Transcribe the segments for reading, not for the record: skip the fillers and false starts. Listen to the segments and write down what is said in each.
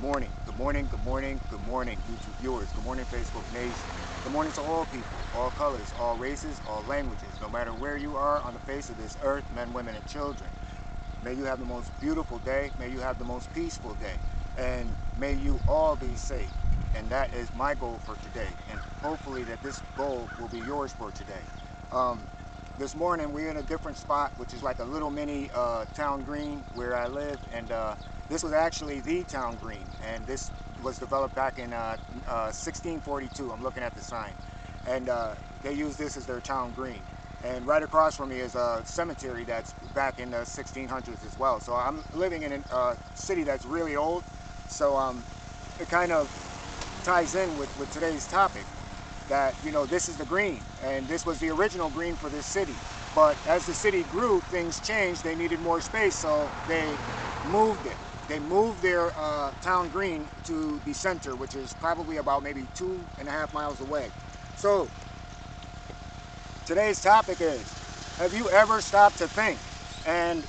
morning, good morning, good morning, good morning, YouTube viewers. Good morning, Facebook Nation. Good morning to all people, all colors, all races, all languages, no matter where you are on the face of this earth, men, women, and children. May you have the most beautiful day. May you have the most peaceful day. And may you all be safe. And that is my goal for today. And hopefully that this goal will be yours for today. This morning we're in a different spot, which is like a little mini town green where I live. And this was actually the town green. And this was developed back in 1642. I'm looking at the sign. And they use this as their town green. And right across from me is a cemetery that's back in the 1600s as well. So I'm living in a city that's really old. So it kind of ties in with today's topic, that, you know, this is the green. And this was the original green for this city. But as the city grew, things changed. They needed more space, so they moved it. They moved their town green to the center, which is probably about maybe 2.5 miles away. So today's topic is, have you ever stopped to think? And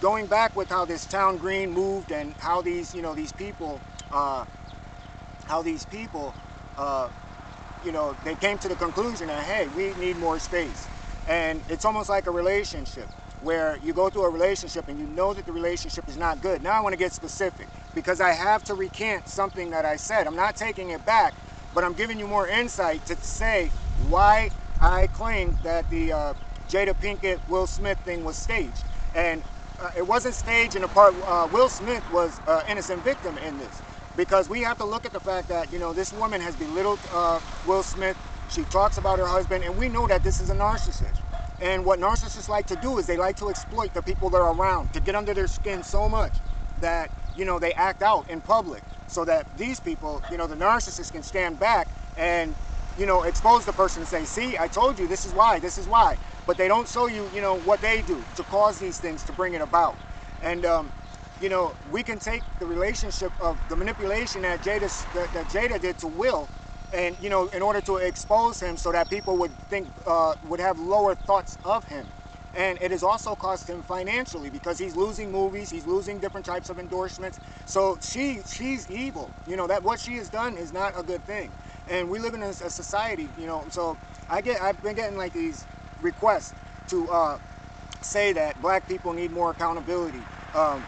going back with how this town green moved and how these, you know, these people, you know, they came to the conclusion that, hey, we need more space. And it's almost like a relationship where you go through a relationship and you know that the relationship is not good. Now I want to get specific because I have to recant something that I said. I'm not taking it back, but I'm giving you more insight to say why I claimed that the Jada Pinkett Will Smith thing was staged. And it wasn't staged in the part Will Smith was an innocent victim in this, because we have to look at the fact that, you know, this woman has belittled Will Smith. She talks about her husband, and we know that this is a narcissist. And what narcissists like to do is they like to exploit the people that are around, to get under their skin so much that, you know, they act out in public so that these people, you know, the narcissist can stand back and, you know, expose the person and say, see, I told you, this is why, this is why. But they don't show you, you know, what they do to cause these things, to bring it about. And, you know, we can take the relationship of the manipulation that Jada did to Will, and, you know, in order to expose him so that people would think, would have lower thoughts of him. And it has also cost him financially, because he's losing movies, he's losing different types of endorsements. So she's evil. You know, that what she has done is not a good thing. And we live in a society, you know, so I've been getting like these requests to say that black people need more accountability,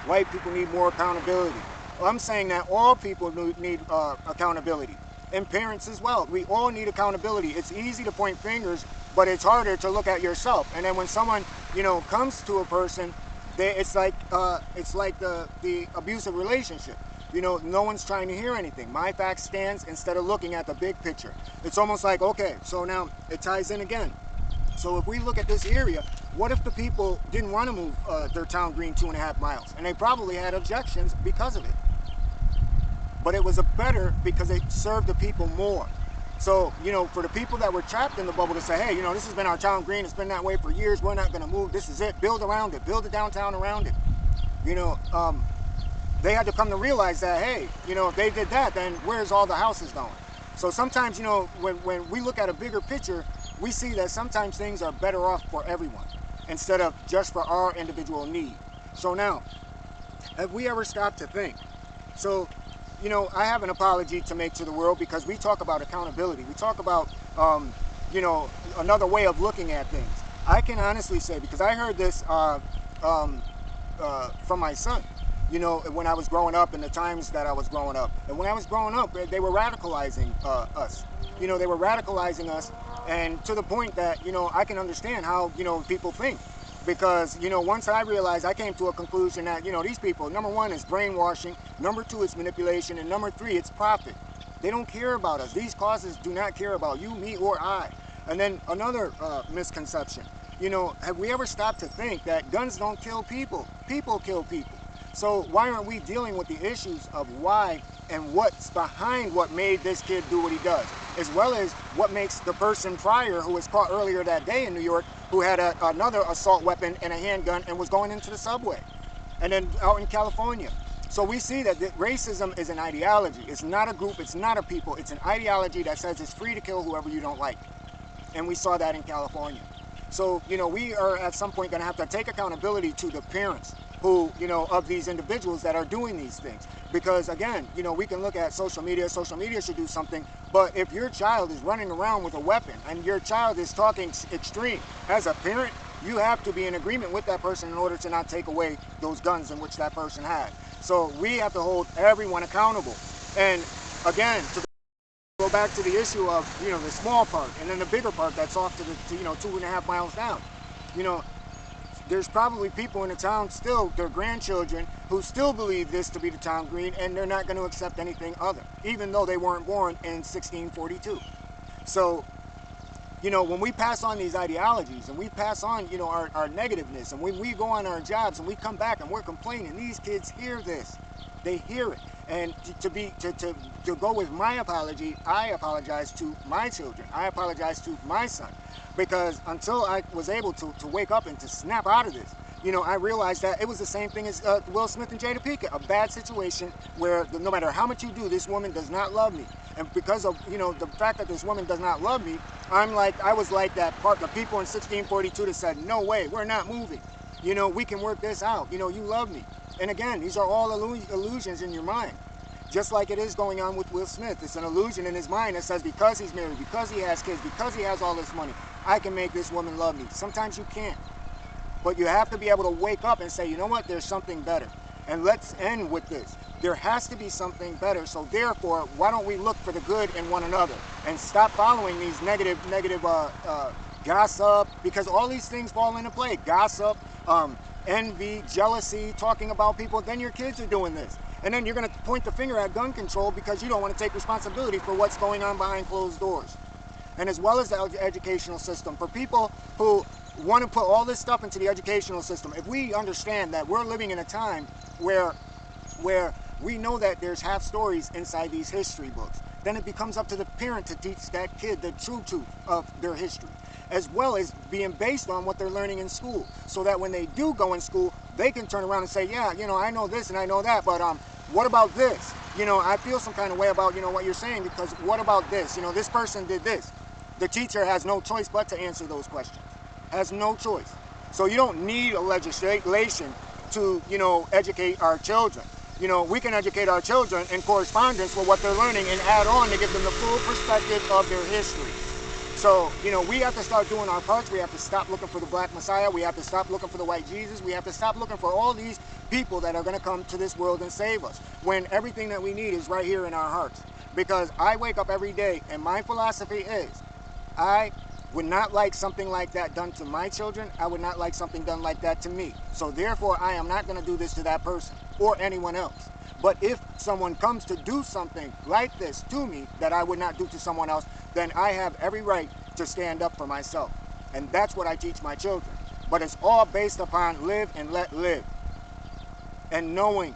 white people need more accountability. Well, I'm saying that all people need accountability, and parents as well. We all need accountability. It's easy to point fingers, but it's harder to look at yourself. And then when someone, you know, comes to a person, it's like the abusive relationship. You know, no one's trying to hear anything. My fact stands instead of looking at the big picture. It's almost like, okay, so now it ties in again. So if we look at this area, what if the people didn't want to move their town green 2.5 miles? And they probably had objections because of it. But it was a better because it served the people more. So, you know, for the people that were trapped in the bubble to say, hey, you know, this has been our town green, it's been that way for years, we're not going to move, this is it, build around it, build a downtown around it. You know, they had to come to realize that, hey, you know, if they did that, then where's all the houses going? So sometimes, you know, when we look at a bigger picture, we see that sometimes things are better off for everyone instead of just for our individual need. So now, have we ever stopped to think? So, you know, I have an apology to make to the world, because we talk about accountability. We talk about, you know, another way of looking at things. I can honestly say, because I heard this from my son, you know, when I was growing up, in the times that I was growing up. And when I was growing up, they were radicalizing us. You know, they were radicalizing us, and to the point that, you know, I can understand how, you know, people think. Because, you know, once I realized, I came to a conclusion that, you know, these people, number one, is brainwashing, number two, it's manipulation, and number three, it's profit. They don't care about us. These causes do not care about you, me, or I. And then another misconception, you know, have we ever stopped to think that guns don't kill people? People kill people. So why aren't we dealing with the issues of why and what's behind what made this kid do what he does, as well as what makes the person prior, who was caught earlier that day in New York, who had another assault weapon and a handgun and was going into the subway, and then out in California. So we see that racism is an ideology. It's not a group, it's not a people, it's an ideology that says it's free to kill whoever you don't like. And we saw that in California. So, you know, we are at some point going to have to take accountability to the parents who, you know, of these individuals that are doing these things. Because again, you know, we can look at social media should do something, but if your child is running around with a weapon and your child is talking extreme, as a parent, you have to be in agreement with that person in order to not take away those guns in which that person had. So we have to hold everyone accountable. And again, to go back to the issue of, you know, the small park and then the bigger park that's off to the, you know, 2.5 miles down, you know, there's probably people in the town still, their grandchildren, who still believe this to be the town green, and they're not going to accept anything other, even though they weren't born in 1642. So, you know, when we pass on these ideologies and we pass on, you know, our negativeness, and when we go on our jobs and we come back and we're complaining, these kids hear this. They hear it. And to go with my apology, I apologize to my children. I apologize to my son. Because until I was able to wake up and to snap out of this, you know, I realized that it was the same thing as Will Smith and Jada Pinkett, a bad situation where no matter how much you do, this woman does not love me. And because of, you know, the fact that this woman does not love me, I was like that part, the people in 1642 that said, no way, we're not moving. You know, we can work this out. You know, you love me. And again, these are all illusions in your mind. Just like it is going on with Will Smith. It's an illusion in his mind that says because he's married, because he has kids, because he has all this money, I can make this woman love me. Sometimes you can't. But you have to be able to wake up and say, you know what, there's something better. And let's end with this. There has to be something better. So therefore, why don't we look for the good in one another and stop following these negative gossip, because all these things fall into play. Gossip, envy, jealousy, talking about people. Then your kids are doing this. And then you're going to point the finger at gun control because you don't want to take responsibility for what's going on behind closed doors. And as well as the educational system, for people who want to put all this stuff into the educational system, if we understand that we're living in a time where we know that there's half stories inside these history books, then it becomes up to the parent to teach that kid the true truth of their history, as well as being based on what they're learning in school, so that when they do go in school, they can turn around and say, yeah, you know, I know this and I know that, but what about this? You know, I feel some kind of way about, you know, what you're saying, because what about this? You know, this person did this. The teacher has no choice but to answer those questions. Has no choice. So you don't need a legislation to, you know, educate our children. You know, we can educate our children in correspondence with what they're learning and add on to give them the full perspective of their history. So, you know, we have to start doing our parts. We have to stop looking for the black Messiah. We have to stop looking for the white Jesus. We have to stop looking for all these people that are going to come to this world and save us, when everything that we need is right here in our hearts. Because I wake up every day and my philosophy is, I would not like something like that done to my children. I would not like something done like that to me. So therefore, I am not going to do this to that person or anyone else. But if someone comes to do something like this to me that I would not do to someone else, then I have every right to stand up for myself. And that's what I teach my children. But it's all based upon live and let live. And knowing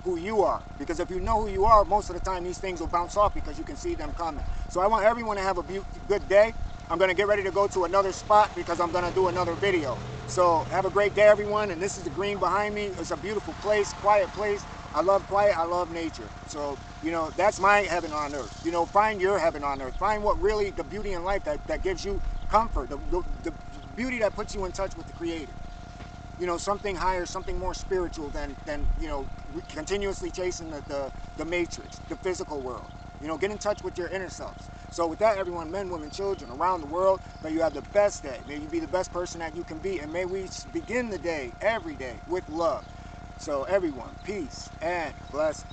who you are. Because if you know who you are, most of the time these things will bounce off because you can see them coming. So I want everyone to have a good day. I'm going to get ready to go to another spot because I'm going to do another video. So have a great day, everyone. And this is the green behind me. It's a beautiful place, quiet place. I love quiet. I love nature. So, you know, that's my heaven on earth. You know, find your heaven on earth. Find what really the beauty in life that gives you comfort, the beauty that puts you in touch with the Creator. You know, something higher, something more spiritual than you know, continuously chasing the matrix, the physical world. You know, get in touch with your inner selves. So with that, everyone, men, women, children around the world, may you have the best day. May you be the best person that you can be. And may we begin the day, every day, with love. So everyone, peace and blessings.